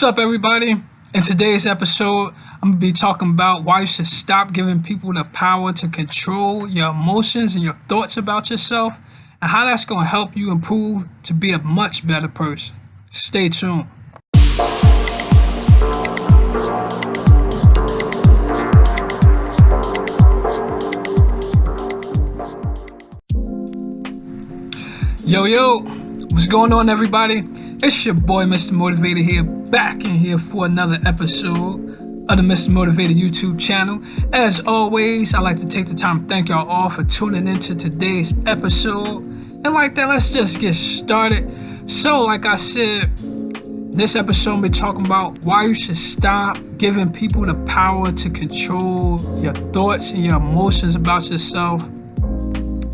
What's up, everybody? In today's episode, I'm going to be talking about why you should stop giving people the power to control your emotions and your thoughts about yourself, and how that's going to help you improve to be a much better person. Stay tuned. Yo, what's going on, everybody? It's your boy, Mr. Motivator here, back in here for another episode of the Mr. Motivator YouTube channel. As always, I'd like to take the time to thank y'all all for tuning into today's episode. And like that, let's just get started. So, like I said, this episode we're talking about why you should stop giving people the power to control your thoughts and your emotions about yourself.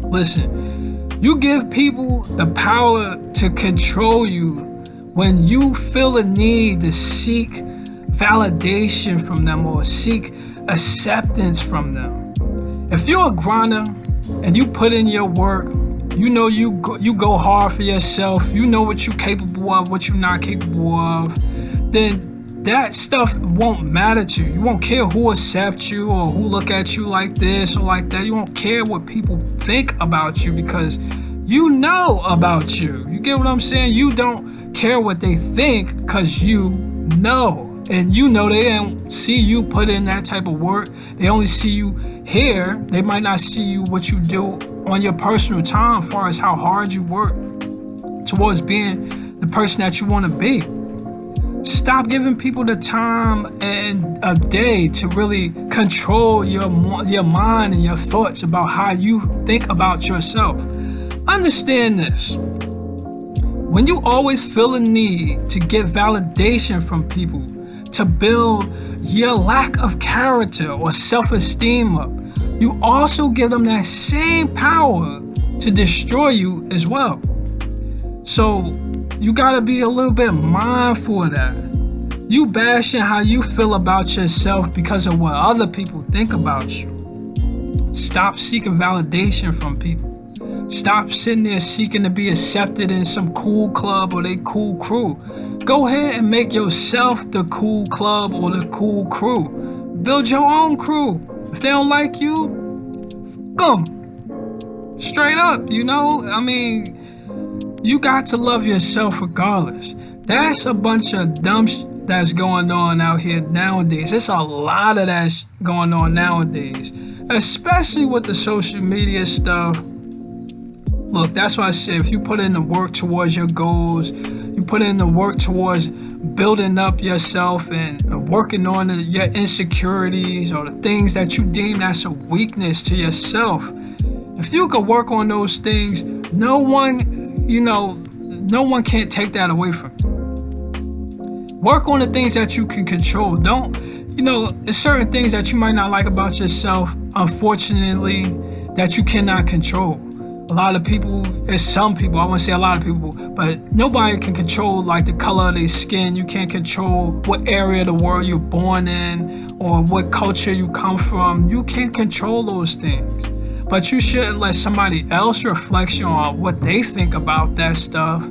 Listen, you give people the power to control you when you feel a need to seek validation from them or seek acceptance from them. If you're a grinder and you put in your work, you know you go hard for yourself, you know what you're capable of, what you're not capable of, then that stuff won't matter to you. You won't care who accepts you or who look at you like this or like that. You won't care what people think about you because you know about you. You get what I'm saying? You don't care what they think because you know. And you know they don't see you put in that type of work. They only see you here. They might not see you what you do on your personal time as far as how hard you work towards being the person that you want to be. Stop giving people the time and a day to really control your mind and your thoughts about how you think about yourself. Understand this. When you always feel a need to get validation from people, to build your lack of character or self-esteem up, you also give them that same power to destroy you as well. So you gotta be a little bit mindful of that. You bashing how you feel about yourself because of what other people think about you. Stop seeking validation from people. Stop sitting there seeking to be accepted in some cool club or they cool crew. Go ahead and make yourself the cool club or the cool crew. Build your own crew. If they don't like you, f them. Straight up, you know? I mean, you got to love yourself regardless. That's a bunch of dumb that's going on out here nowadays. There's a lot of that going on nowadays, especially with the social media stuff. Look, that's why I said if you put in the work towards your goals, you put in the work towards building up yourself and working on your insecurities or the things that you deem that's a weakness to yourself. If you could work on those things, no one can't take that away from you. Work on the things that you can control. There's certain things that you might not like about yourself, unfortunately, that you cannot control. A lot of people, there's some people, I wouldn't say a lot of people, but nobody can control like the color of their skin. You can't control what area of the world you're born in or what culture you come from. You can't control those things. But you shouldn't let somebody else reflection on what they think about that stuff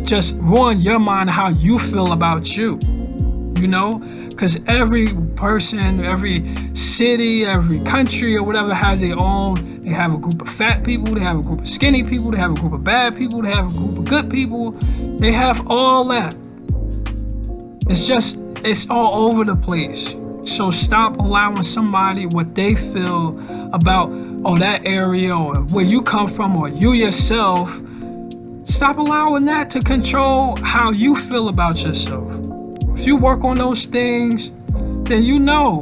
just ruin your mind how you feel about you. You know, because every person, every city, every country or whatever has their own. They have a group of fat people, they have a group of skinny people, they have a group of bad people, they have a group of good people. They have all that. It's all over the place. So stop allowing somebody what they feel about that area or where you come from or you yourself. Stop allowing that to control how you feel about yourself. If you work on those things, then you know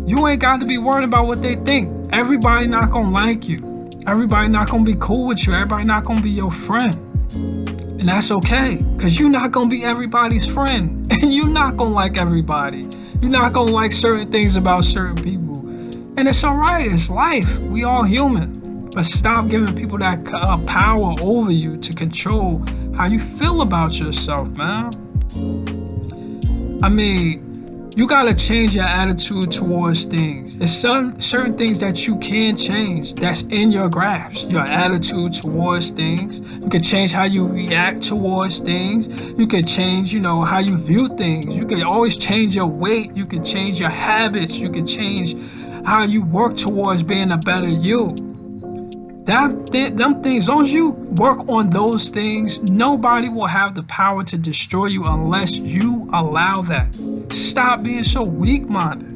you ain't got to be worried about what they think. Everybody not gonna like you. Everybody not gonna be cool with you. Everybody not gonna be your friend. And that's okay, because you're not gonna be everybody's friend. And you're not gonna like everybody. You're not gonna like certain things about certain people. And it's all right, it's life. We all human. But stop giving people that power over you to control how you feel about yourself, man. I mean, You gotta change your attitude towards things. It's certain things that you can change that's in your grasp. Your attitude towards things. You can change how you react towards things. You can change, how you view things. You can always change your weight. You can change your habits. You can change how you work towards being a better you. Them things, as long as you work on those things, nobody will have the power to destroy you unless you allow that. Stop being so weak-minded.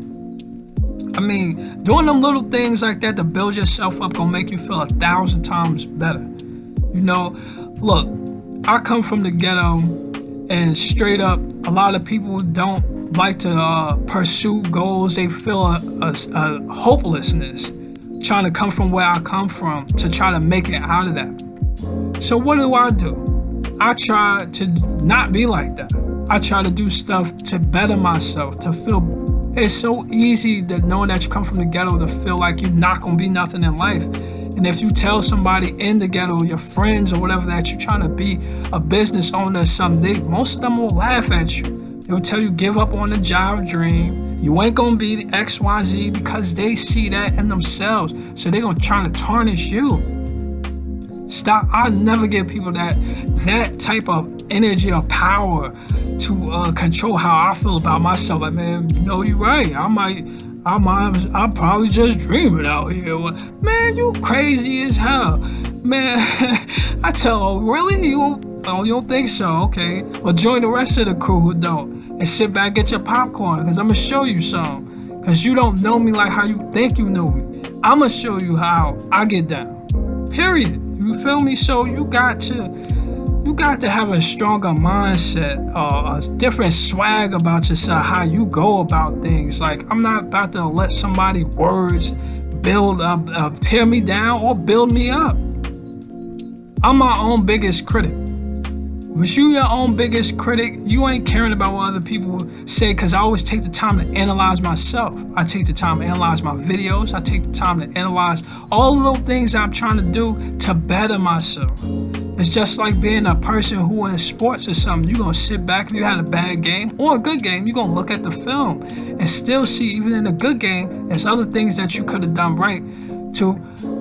Doing them little things like that to build yourself up gonna make you feel 1,000 times better. Look, I come from the ghetto, and straight up, a lot of people don't like to pursue goals. They feel a hopelessness trying to come from where I come from to try to make it out of that. So what do? I try to not be like that. I try to do stuff to better myself, to feel. It's so easy that knowing that you come from the ghetto to feel like you're not gonna be nothing in life. And if you tell somebody in the ghetto, your friends or whatever, that you're trying to be a business owner someday, most of them will laugh at you. They will tell you give up on the job dream. You ain't gonna be the XYZ, because they see that in themselves. So they're gonna try to tarnish you. Stop. I never give people that type of energy or power to control how I feel about myself. Like, man, you're right. I'm probably just dreaming out here. Man, you crazy as hell. Man, I tell them, really? You don't think so? Okay. Well, join the rest of the crew who don't. And sit back, get your popcorn, because I'm going to show you some. Because you don't know me like how you think you know me. I'm going to show you how I get down. Period. You feel me? So you got to have a stronger mindset, a different swag about yourself, how you go about things. Like, I'm not about to let somebody's words build up, tear me down or build me up. I'm my own biggest critic. When you your own biggest critic, you ain't caring about what other people say, because I always take the time to analyze myself. I take the time to analyze my videos. I take the time to analyze all the little things I'm trying to do to better myself. It's just like being a person who in sports or something. You're going to sit back if you had a bad game or a good game. You're going to look at the film and still see, even in a good game, there's other things that you could have done right to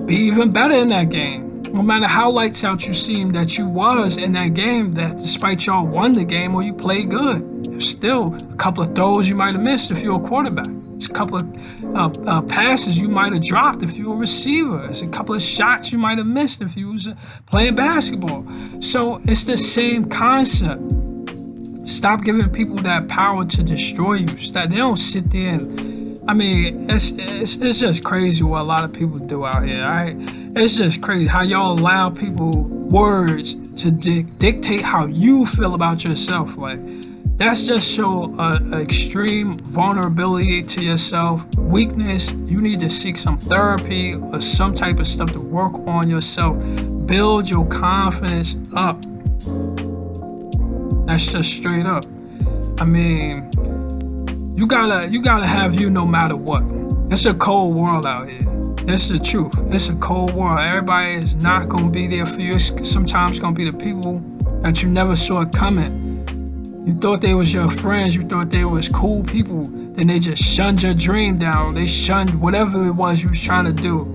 be even better in that game. No matter how lights out you seem that you was in that game, that despite y'all won the game or you played good, there's still a couple of throws you might have missed if you're a quarterback. There's a couple of passes you might have dropped if you were a receiver. There's a couple of shots you might have missed if you was playing basketball. So it's the same concept. Stop giving people that power to destroy you. They don't sit there and, it's just crazy what a lot of people do out here, all right? It's just crazy how y'all allow people words to dictate how you feel about yourself. Like, that's just show extreme vulnerability to yourself, weakness. You need to seek some therapy or some type of stuff to work on yourself. Build your confidence up. That's just straight up. You gotta have you no matter what. It's a cold world out here. That's the truth. It's a cold world. Everybody is not gonna be there for you. It's sometimes gonna be the people that you never saw coming. You thought they was your friends. You thought they was cool people. Then they just shunned your dream down. They shunned whatever it was you was trying to do.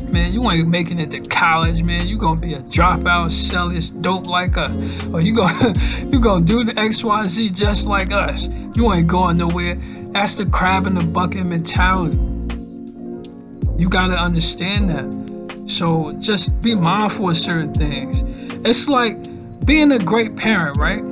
Man, you ain't making it to college, man. You gonna be a dropout, sell this dope like us. Or you gonna do the XYZ just like us. You ain't going nowhere. That's the crab in the bucket mentality. You gotta understand that. So just be mindful of certain things. It's like being a great parent, right?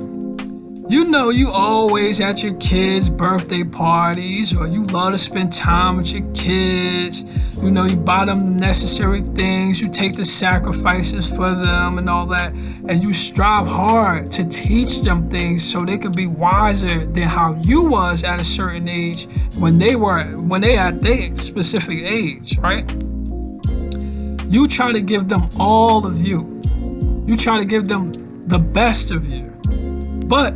You always at your kids' birthday parties, or you love to spend time with your kids. You buy them the necessary things. You take the sacrifices for them and all that. And you strive hard to teach them things so they could be wiser than how you was at a certain age when they at their specific age, right? You try to give them all of you. You try to give them the best of you. But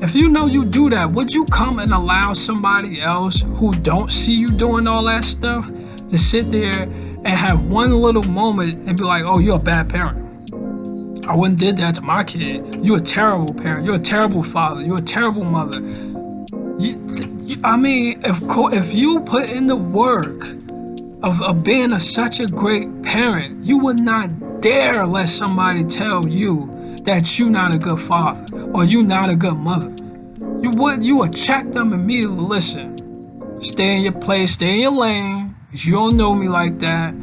if you know you do that, would you come and allow somebody else who don't see you doing all that stuff to sit there and have one little moment and be like, oh, you're a bad parent? I wouldn't did that to my kid. You're a terrible parent. You're a terrible father. You're a terrible mother. I mean, if you put in the work of being such a great parent, you would not dare let somebody tell you that you're not a good father or you're not a good mother. You would check them immediately. Listen, stay in your place, stay in your lane. 'Cause you don't know me like that.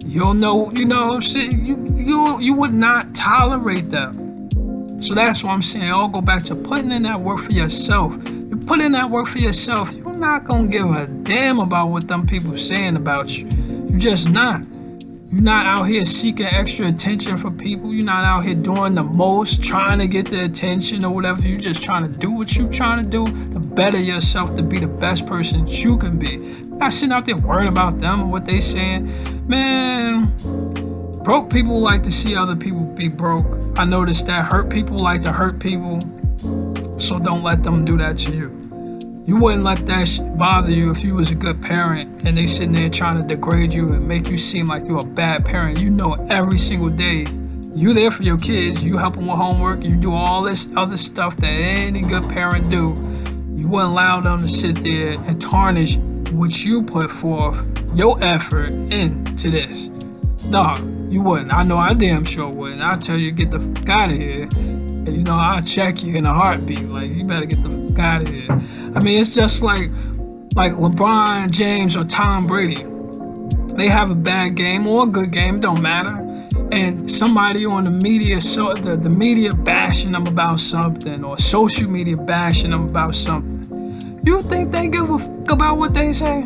You don't know, shit. You would not tolerate them. So that's what I'm saying. I'll go back to putting in that work for yourself. You put in that work for yourself, you're not gonna give a damn about what them people saying about you. You're just not. You're not out here seeking extra attention for people. You're not out here doing the most, trying to get the attention or whatever. You're just trying to do what you're trying to do to better yourself, to be the best person that you can be. Not sitting out there worrying about them or what they saying. Man, broke people like to see other people be broke. I noticed that. Hurt people like to hurt people. So don't let them do that to you. You wouldn't let that bother you if you was a good parent and they sitting there trying to degrade you and make you seem like you're a bad parent. You know every single day you there for your kids. You help them with homework. You do all this other stuff that any good parent do. You wouldn't allow them to sit there and tarnish what you put forth, your effort into this. No, you wouldn't. I know I damn sure wouldn't. I'll tell you, get the fuck out of here. And I'll check you in a heartbeat. Like, you better get the fuck out of here. I mean, it's just like LeBron James or Tom Brady. They have a bad game or a good game, don't matter. And somebody on the media, so the media bashing them about something, or social media bashing them about something. You think they give a fuck about what they say?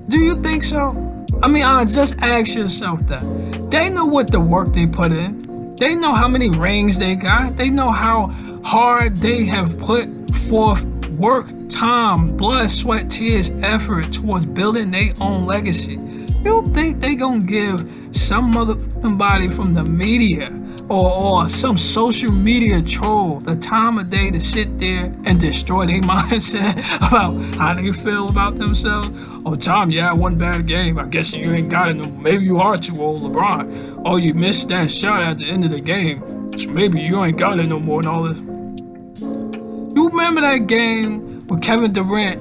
Do you think so? I mean, just ask yourself that. They know what the work they put in. They know how many rings they got. They know how hard they have put forth work, time, blood, sweat, tears, effort towards building their own legacy. You think they gonna give somebody from the media or some social media troll the time of day to sit there and destroy their mindset about how they feel about themselves? Oh, Tom, yeah, one bad game. I guess you ain't got it no more. Maybe you are too old, LeBron. Oh, you missed that shot at the end of the game. So maybe you ain't got it no more and all this. You remember that game with Kevin Durant?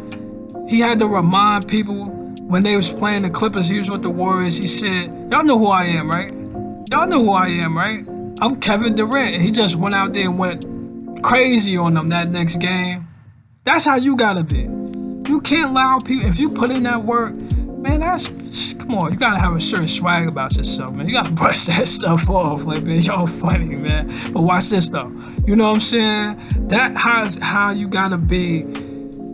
He had to remind people when they was playing the Clippers, he was with the Warriors. He said, y'all know who I am, right? Y'all know who I am, right? I'm Kevin Durant. And he just went out there and went crazy on them that next game. That's how you gotta be. You can't allow people, if you put in that work, man, come on, you gotta have a certain swag about yourself, man. You gotta brush that stuff off. Like, man, y'all funny, man. But watch this though. You know what I'm saying? That's how you gotta be.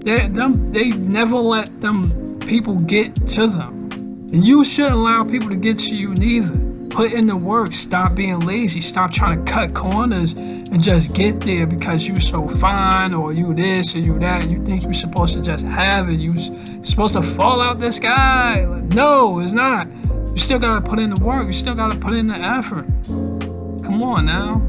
They never let them people get to them. And you shouldn't allow people to get to you neither. Put in the work. Stop being lazy. Stop trying to cut corners and just get there because you so fine or you this or you that. You think you're supposed to just have it. You're supposed to fall out the sky. Like, no, it's not. You still got to put in the work. You still got to put in the effort. Come on now.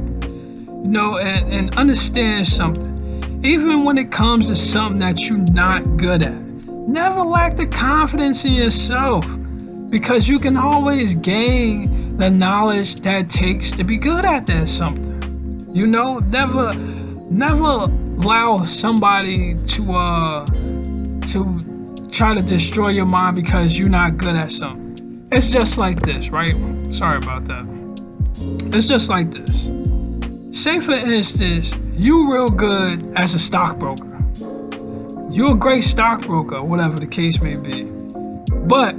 And understand something. Even when it comes to something that you're not good at, never lack the confidence in yourself, because you can always gain the knowledge that it takes to be good at that something. Never allow somebody to try to destroy your mind because you're not good at something. It's just like this, right? Sorry about that. It's just like this. Say for instance, you real good as a stockbroker. You're a great stockbroker, whatever the case may be. But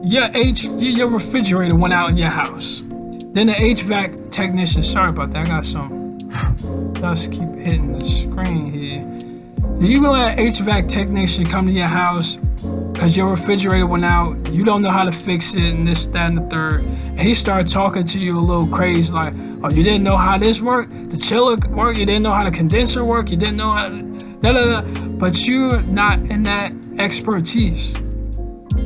your refrigerator went out in your house. Then the HVAC technician, sorry about that, I got some dust keep hitting the screen here. You gonna let HVAC technician come to your house because your refrigerator went out, you don't know how to fix it, and this, that, and the third. And he started talking to you a little crazy, like, oh, you didn't know how this worked? The chiller worked? You didn't know how the condenser worked? You didn't know how to... But you're not in that expertise.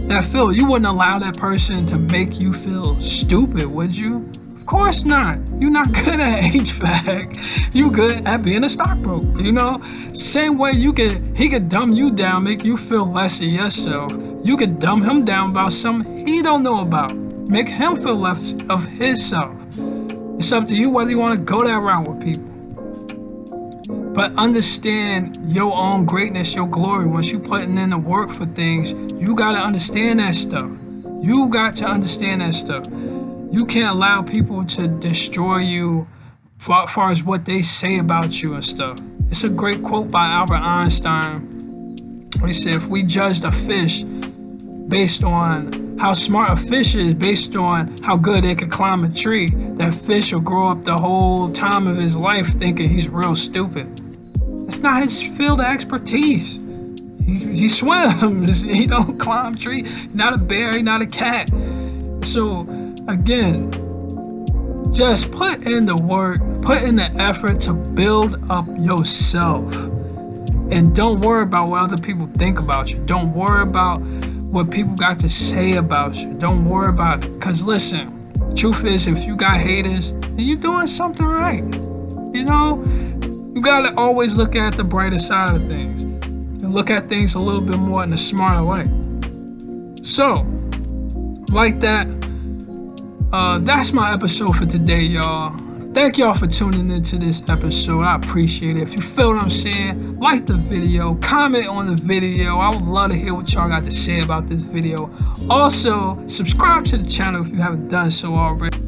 That field, you wouldn't allow that person to make you feel stupid, would you? Of course not. You're not good at HVAC. You good at being a stockbroker, Same way he could dumb you down, make you feel less of yourself. You could dumb him down about something he don't know about. Make him feel less of himself. It's up to you whether you want to go that route with people. But understand your own greatness, your glory. Once you putting in the work for things, you got to understand that stuff. You got to understand that stuff. You can't allow people to destroy you as far as what they say about you and stuff. It's a great quote by Albert Einstein. He said, if we judged a fish based on how smart a fish is, based on how good it could climb a tree, that fish will grow up the whole time of his life thinking he's real stupid. It's not his field of expertise. He swims. He don't climb trees. He's not a bear. He's not a cat. So again, just put in the work, put in the effort to build up yourself. And don't worry about what other people think about you. Don't worry about what people got to say about you. Don't worry about it. Because listen, truth is, if you got haters, then you're doing something right. You know? You gotta always look at the brighter side of things and look at things a little bit more in a smarter way. So, like that, that's my episode for today, y'all. Thank y'all for tuning into this episode. I appreciate it. If you feel what I'm saying, like the video, comment on the video. I would love to hear what y'all got to say about this video. Also, subscribe to the channel if you haven't done so already.